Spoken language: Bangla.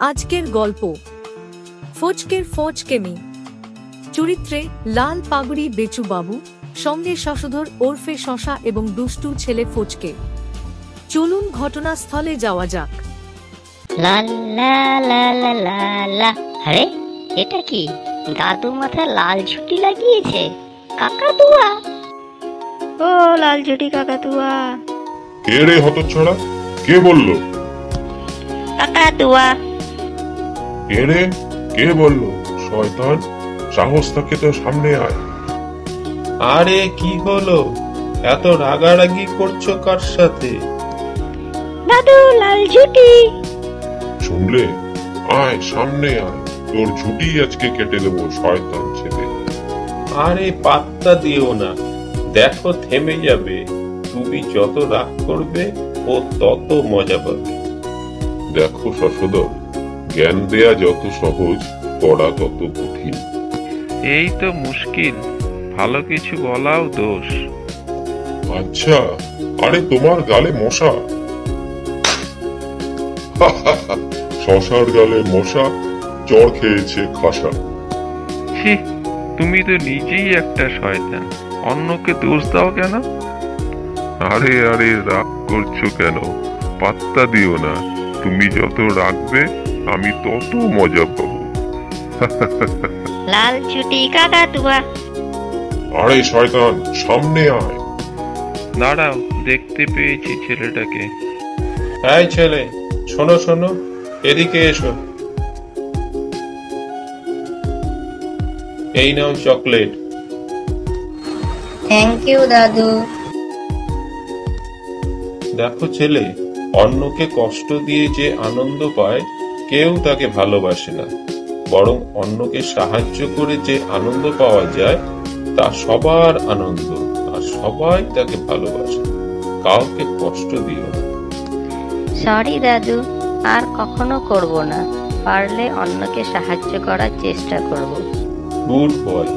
আজকের গল্প ফচকের ফচকেমি। চরিত্রে লাল পাগড়ি বেচু বাবু, সঙ্গে শশধর ওরফে শশা এবং দুষ্টু ছেলে ফচকে। চলুন ঘটনাস্থলে যাওয়া যাক। লা লা লা লা লা লা। আরে এটা কি? দাদু মাথায় লাল ঝুঁটি লাগিয়েছে। কাকাতুয়া, ও লাল ঝুঁটি কাকাতুয়া। কে রে হতচ্ছাড়া? কে বললো? কাকাতুয়া। কে রে? কে বললো? শয়তান, সাহস থাকে তো সামনে আয়। আরে কি হলো? এত রাগারাগি করছো কার সাথে? দাদু লাল ঝুঁটি। শুনলে? আয় সামনে আয়, তোর ঝুঁটি আজকে কেটে দেবো শয়তান ছেলে। আরে পাত্তা দিও না, দেখো থেমে যাবে। তুমি যত রাগ করবে ও তত মজা পাবে। দেখো শশধর, জ্ঞান দেয়া যত সহজ, করা তত কঠিন। এই তো মুশকিল, ভালো কিছু বলাও দোষ। আচ্ছা, আরে তোমার গালে মশা। শশার গালে মশা, চড় খেয়েছে খাসা। ছি, তুমি তো নিজেই একটা শয়তান, অন্যকে দোষ দাও কেন? আরে আরে রাগ করছো কেন? পাত্তা দিও না, তুমি যত রাখবে আমি তত মজা পাবো। লাল ঝুঁটি কাকাতুয়া। আরে শয়তান, সামনে আয়। দাঁড়াও, দেখতে পেয়েছি ছেলেটাকে। এই ছেলে, শোনো শোনো, এদিকে এসো। এই নাও চকলেট। থ্যাংক ইউ দাদু। দেখো ছেলে, অন্যকে কষ্ট দিয়ে যে আনন্দ পায় কেউ তাকে ভালোবাসে না, বরং অন্যকে সাহায্য করে যে আনন্দ পাওয়া যায় তা সবার আনন্দ, আর সবাই তাকে ভালোবাসে। কাউকে কষ্ট দিও না। সরি দাদু, আর কখনো করব না। পারলে অন্যকে সাহায্য করার চেষ্টা করব। Good boy.